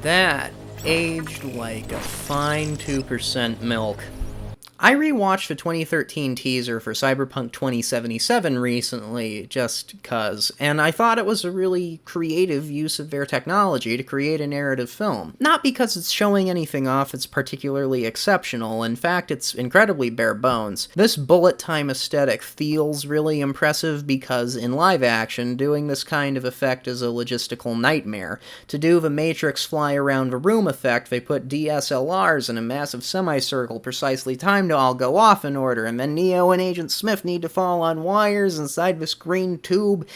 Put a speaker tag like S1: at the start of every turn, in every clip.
S1: That aged like a fine 2% milk. I rewatched the 2013 teaser for Cyberpunk 2077 recently, just cuz, and I thought it was a really creative use of their technology to create a narrative film. Not because it's showing anything off that's particularly exceptional, in fact it's incredibly bare bones. This bullet time aesthetic feels really impressive because in live action, doing this kind of effect is a logistical nightmare. To do the Matrix fly around the room effect, they put DSLRs in a massive semicircle precisely timed to all go off in order, and then Neo and Agent Smith need to fall on wires inside this green tube.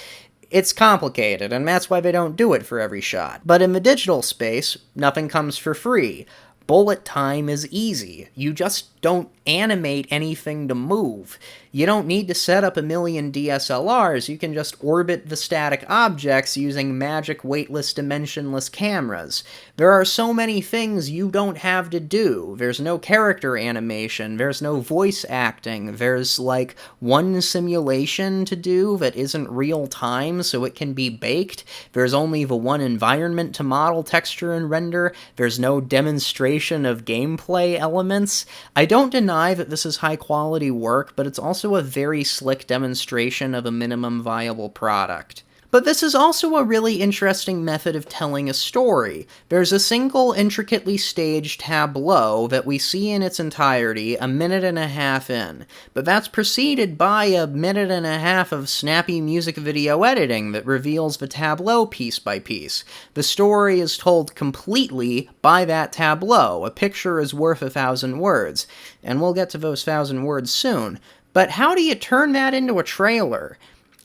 S1: It's complicated, and that's why they don't do it for every shot. But in the digital space, nothing comes for free. Bullet time is easy. You just don't animate anything to move. You don't need to set up a million DSLRs, you can just orbit the static objects using magic weightless dimensionless cameras. There are so many things you don't have to do. There's no character animation, there's no voice acting, there's like one simulation to do that isn't real time so it can be baked, there's only the one environment to model, texture, and render, there's no demonstration of gameplay elements. I don't deny that this is high quality work, but it's also a very slick demonstration of a minimum viable product. But this is also a really interesting method of telling a story. There's a single intricately staged tableau that we see in its entirety a minute and a half in, but that's preceded by a minute and a half of snappy music video editing that reveals the tableau piece by piece. The story is told completely by that tableau. A picture is worth 1,000 words, and we'll get to those 1,000 words soon. But how do you turn that into a trailer?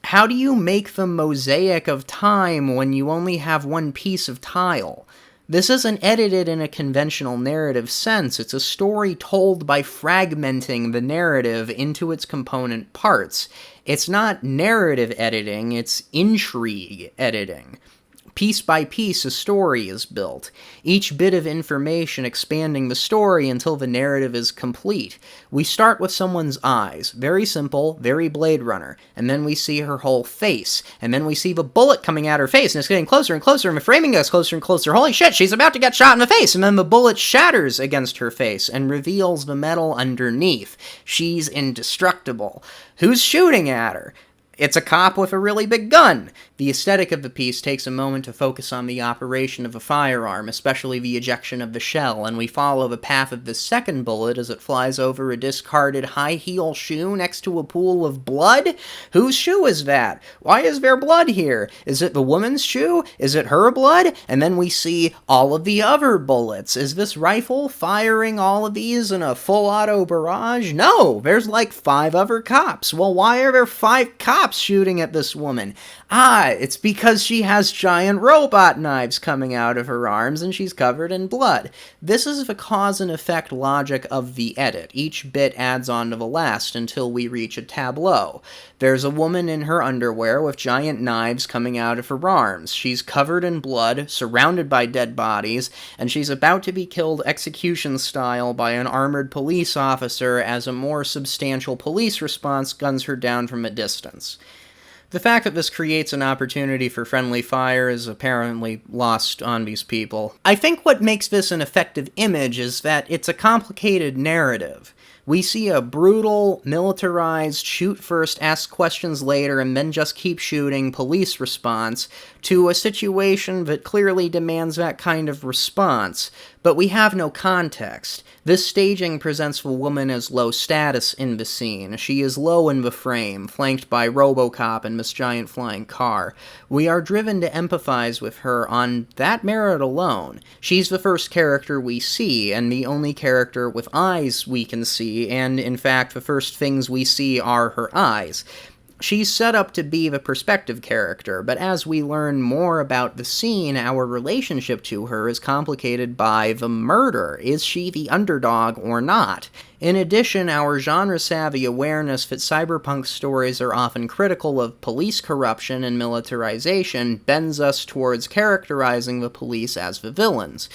S1: How do you make the mosaic of time when you only have one piece of tile? This isn't edited in a conventional narrative sense, it's a story told by fragmenting the narrative into its component parts. It's not narrative editing, it's intrigue editing. Piece by piece, a story is built, each bit of information expanding the story until the narrative is complete. We start with someone's eyes, very simple, very Blade Runner, and then we see her whole face, and then we see the bullet coming at her face, and it's getting closer and closer, and the framing gets closer and closer. Holy shit, she's about to get shot in the face, and then the bullet shatters against her face and reveals the metal underneath. She's indestructible. Who's shooting at her? It's a cop with a really big gun. The aesthetic of the piece takes a moment to focus on the operation of a firearm, especially the ejection of the shell, and we follow the path of the second bullet as it flies over a discarded high-heel shoe next to a pool of blood? Whose shoe is that? Why is there blood here? Is it the woman's shoe? Is it her blood? And then we see all of the other bullets. Is this rifle firing all of these in a full-auto barrage? No! There's like 5 other cops. Well, why are there 5 cops shooting at this woman? It's because she has giant robot knives coming out of her arms and she's covered in blood. This is the cause and effect logic of the edit. Each bit adds on to the last until we reach a tableau. There's a woman in her underwear with giant knives coming out of her arms. She's covered in blood, surrounded by dead bodies, and she's about to be killed execution style by an armored police officer as a more substantial police response guns her down from a distance. The fact that this creates an opportunity for friendly fire is apparently lost on these people. I think what makes this an effective image is that it's a complicated narrative. We see a brutal, militarized, shoot first, ask questions later, and then just keep shooting police response to a situation that clearly demands that kind of response, but we have no context. This staging presents the woman as low status in the scene. She is low in the frame, flanked by RoboCop and this giant flying car. We are driven to empathize with her on that merit alone. She's the first character we see, and the only character with eyes we can see, and in fact the first things we see are her eyes. She's set up to be the perspective character, but as we learn more about the scene, our relationship to her is complicated by the murder. Is she the underdog or not? In addition, our genre-savvy awareness that cyberpunk stories are often critical of police corruption and militarization bends us towards characterizing the police as the villains.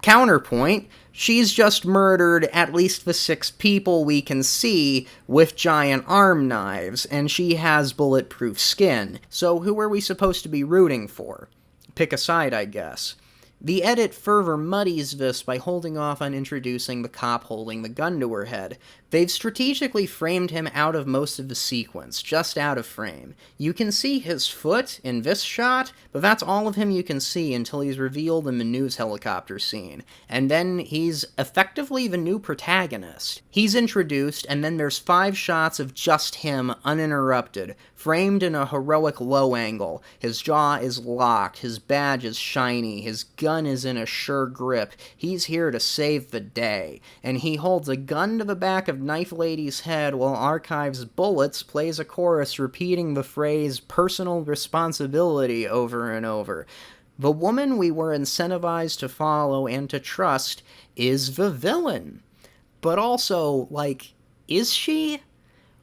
S1: Counterpoint, she's just murdered at least the 6 people we can see with giant arm knives, and she has bulletproof skin. So who are we supposed to be rooting for? Pick a side, I guess. The edit further muddies this by holding off on introducing the cop holding the gun to her head. They've strategically framed him out of most of the sequence, just out of frame. You can see his foot in this shot, but that's all of him you can see until he's revealed in the news helicopter scene. And then he's effectively the new protagonist. He's introduced, and then there's 5 shots of just him, uninterrupted, framed in a heroic low angle. His jaw is locked, his badge is shiny, his gun is in a sure grip. He's here to save the day. And he holds a gun to the back of Knife Lady's head while Archive's Bullets plays a chorus repeating the phrase personal responsibility over and over. The woman we were incentivized to follow and to trust is the villain. But also, is she?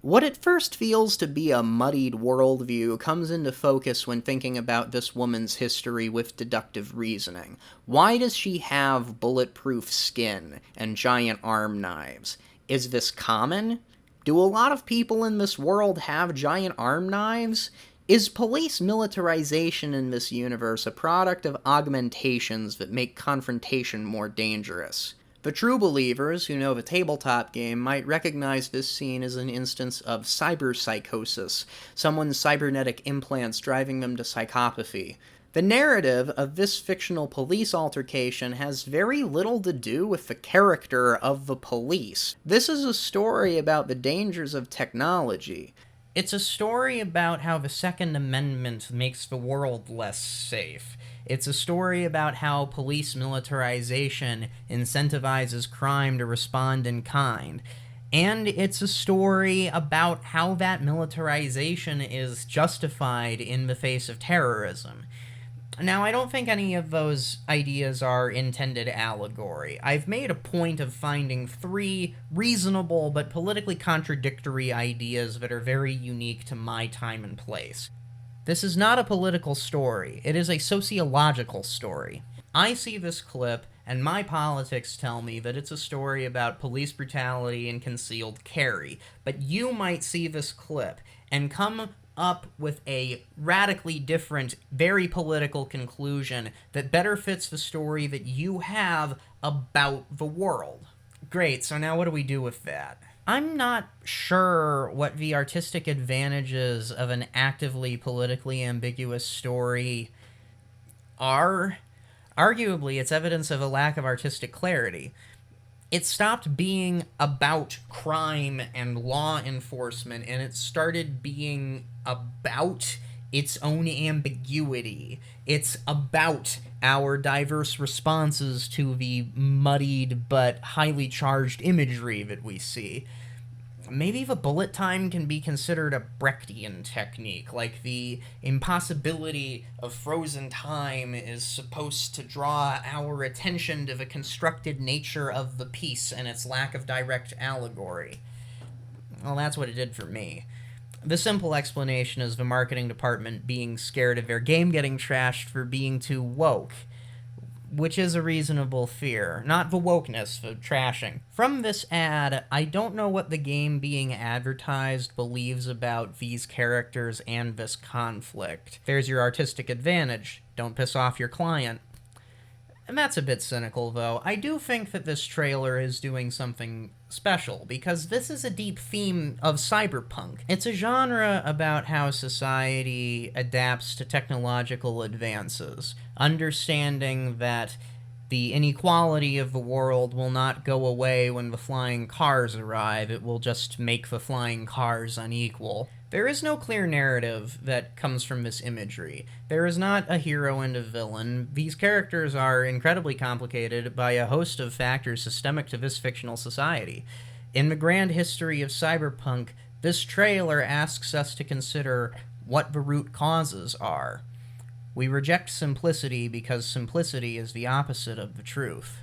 S1: What at first feels to be a muddied worldview comes into focus when thinking about this woman's history with deductive reasoning. Why does she have bulletproof skin and giant arm knives? Is this common? Do a lot of people in this world have giant arm knives? Is police militarization in this universe a product of augmentations that make confrontation more dangerous? The true believers who know the tabletop game might recognize this scene as an instance of cyberpsychosis, someone's cybernetic implants driving them to psychopathy. The narrative of this fictional police altercation has very little to do with the character of the police. This is a story about the dangers of technology. It's a story about how the Second Amendment makes the world less safe. It's a story about how police militarization incentivizes crime to respond in kind. And it's a story about how that militarization is justified in the face of terrorism. Now, I don't think any of those ideas are intended allegory. I've made a point of finding 3 reasonable but politically contradictory ideas that are very unique to my time and place. This is not a political story. It is a sociological story. I see this clip, and my politics tell me that it's a story about police brutality and concealed carry. But you might see this clip and come up with a radically different, very political conclusion that better fits the story that you have about the world. Great, so now what do we do with that? I'm not sure what the artistic advantages of an actively politically ambiguous story are. Arguably, it's evidence of a lack of artistic clarity. It stopped being about crime and law enforcement, and it started being about its own ambiguity. It's about our diverse responses to the muddied but highly charged imagery that we see. Maybe the bullet time can be considered a Brechtian technique, like the impossibility of frozen time is supposed to draw our attention to the constructed nature of the piece and its lack of direct allegory. Well, that's what it did for me. The simple explanation is the marketing department being scared of their game getting trashed for being too woke, which is a reasonable fear, not the wokeness, the trashing. From this ad, I don't know what the game being advertised believes about these characters and this conflict. There's your artistic advantage. Don't piss off your client. And that's a bit cynical, though. I do think that this trailer is doing something special, because this is a deep theme of cyberpunk. It's a genre about how society adapts to technological advances, understanding that the inequality of the world will not go away when the flying cars arrive. It will just make the flying cars unequal. There is no clear narrative that comes from this imagery. There is not a hero and a villain. These characters are incredibly complicated by a host of factors systemic to this fictional society. In the grand history of cyberpunk, this trailer asks us to consider what the root causes are. We reject simplicity because simplicity is the opposite of the truth.